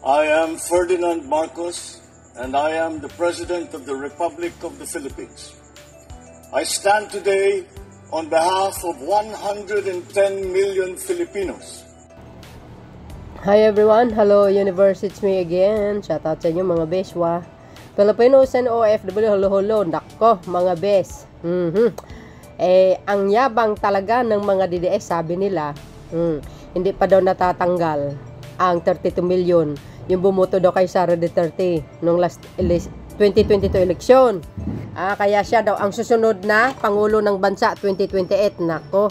I am Ferdinand Marcos, and I am the President of the Republic of the Philippines. I stand today on behalf of 110 million Filipinos. Hi everyone, hello universe, it's me again. Shout out sa inyo mga beswa, Filipinos and OFW, halo-halo. Nako mga bes, ang yabang talaga ng mga DDS, sabi nila, hindi pa daw natatanggal ang 32 million yung bumoto daw kay Sara Duterte nung last 2022 election. Kaya siya daw ang susunod na Pangulo ng Bansa 2028. Nako,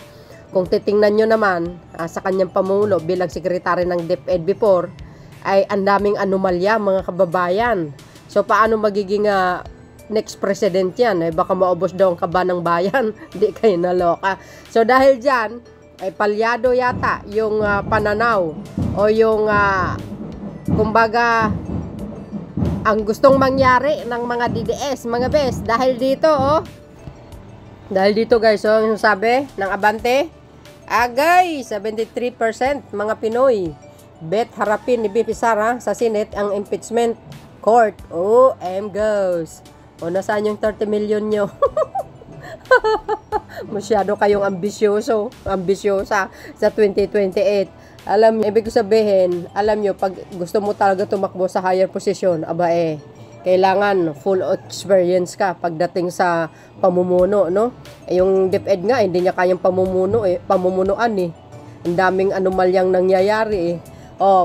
kung titingnan nyo naman sa kanyang pamulo bilang sekretary ng DepEd before, ay ang daming anomalya mga kababayan. So paano magiging next president yan? Ay baka maubos daw ang kaba ng bayan. Hindi kayo naloka. So dahil dyan, ay palyado yata yung pananaw o yung kumbaga ang gustong mangyari ng mga DDS, mga bes. Dahil dito guys, yung sabi ng Abante, agay 73% mga Pinoy bet harapin ni BP Sara sa Senate ang impeachment court. Goes. Nasaan yung 30 million nyo? Masyado kayong ambisyosa sa 2028. Ibig ko sabihin, alam nyo, pag gusto mo talaga tumakbo sa higher position, kailangan full experience ka pagdating sa pamumuno, no? Yung DepEd nga, hindi niya kayang pamumunuan eh. Ang daming anomalyang nangyayari eh.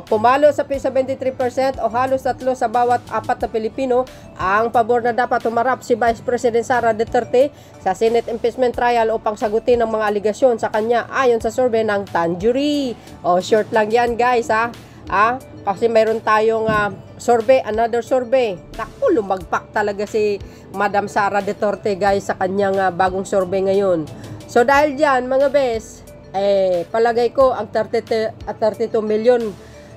Pumalo sa 73% o halos 3 sa bawat 4 na Pilipino ang pabor na dapat humarap si Vice President Sara Duterte sa Senate impeachment trial upang sagutin ang mga aligasyon sa kanya ayon sa survey ng Tanjuri. Short lang yan guys kasi mayroon tayong survey, another survey. Naku, lumagpak talaga si Madam Sara Duterte guys sa kanyang bagong survey ngayon. So dahil dyan mga bes, palagay ko ang 32 million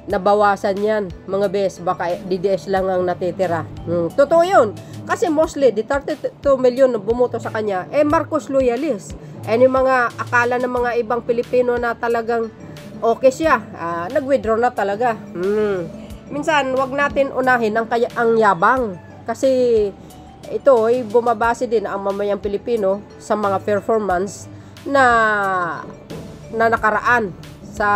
nabawasan yan mga bes, baka DDS lang ang natitira. Totoo yun, kasi mostly di 32 million na bumoto sa kanya Marcos loyalist, yung mga akala ng mga ibang Pilipino na talagang okay siya, nag-withdraw na talaga. Minsan wag natin unahin ang yabang, kasi ito ay bumabase din ang mamayang Pilipino sa mga performance na nakaraan sa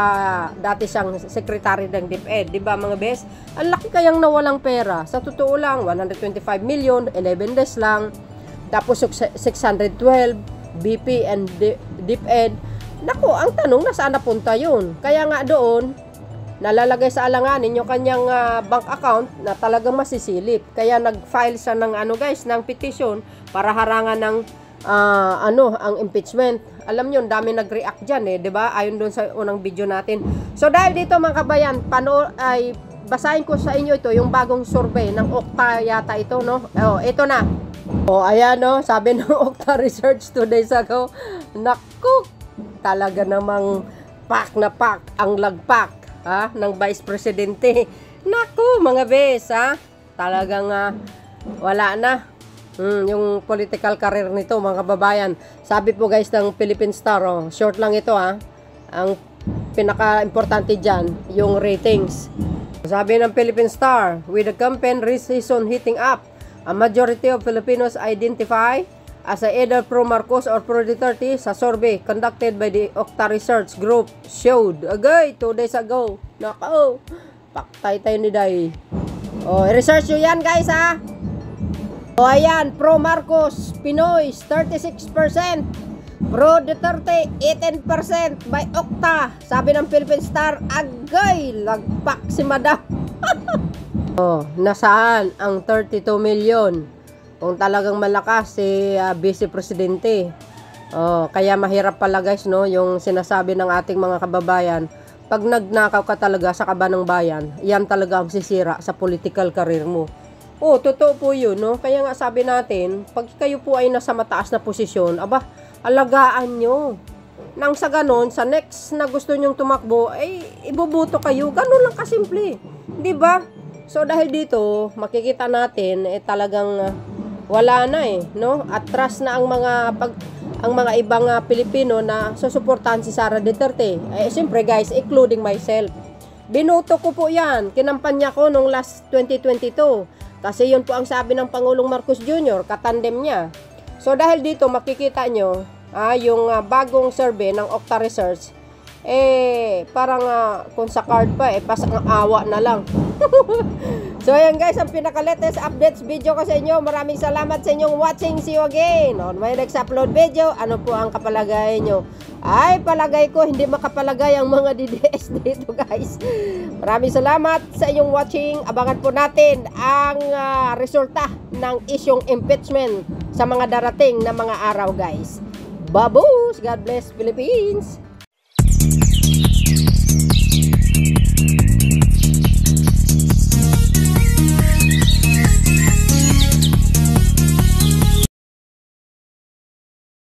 dati siyang secretary ng DepEd, di ba mga bes? Ang laki kayang nawalang pera. Sa totoo lang, 125 million, 11 days lang. Tapos 612 BP and DepEd. Naku, ang tanong, nasaan napunta yun? Kaya nga doon, nalalagay sa alanganin yung kanyang bank account na talagang masisilip. Kaya nag-file siya ng ng petition para harangan ng ang impeachment. Alam niyo, dami nag-react diyan 'di ba? Ayon doon sa unang video natin. So dahil dito mga kabayan, basahin ko sa inyo ito yung bagong survey ng Okta yata ito, no? Ito na. Ayan sabi ng Okta Research 2 days ago. Naku, talaga namang pak ang lagpak ng Vice Presidente. Naku, mga bes, talagang wala na. Yung political career nito mga kababayan. Sabi po guys ng Philippine Star, short lang ito ang pinaka-importante dyan, yung ratings. Sabi ng Philippine Star, with the campaign season heating up, a majority of Filipinos identify as either pro-Marcos or pro-Duterte sa survey conducted by the Okta Research Group showed 2 days ago. Nako, paktay tayo ni Day. Research nyo yan guys ayan, pro-Marcos Pinoy 36%, pro-Duterte 18% by Okta. Sabi ng Philippine Star, agay, lagpak si Madam. Nasaan ang 32 million? Kung talagang malakas si Vice Presidente. Kaya mahirap pala guys, no, yung sinasabi ng ating mga kababayan. Pag nagnakaw ka talaga sa kaba ng bayan, yan talaga ang sisira sa political career mo. Totoo po yun, no? Kaya nga sabi natin, pag kayo po ay nasa mataas na posisyon, alagaan nyo. Nang sa ganon, sa next na gusto nyong tumakbo, ibubuto kayo. Ganon lang kasimple. Diba? So, dahil dito, makikita natin, talagang wala na no? Atras na ang mga ibang Pilipino na susuportahan si Sara Duterte. Siyempre guys, including myself. Binoto ko po yan. Kinampanya ko nung last 2022. Kasi yun po ang sabi ng Pangulong Marcos Jr., katandem niya. So dahil dito makikita nyo, yung bagong survey ng Octa Research, parang kung sa card pa, pasang awa na lang. So ayan guys, ang pinaka-latest updates video ko sa inyo. Maraming salamat sa inyong watching. See you again on my next upload video. Ano po ang kapalagay nyo? Ay, palagay ko hindi makapalagay ang mga DDS dito guys. Maraming salamat sa inyong watching. Abangan po natin ang resulta ng isyong impeachment sa mga darating na mga araw guys. Babus! God bless Philippines!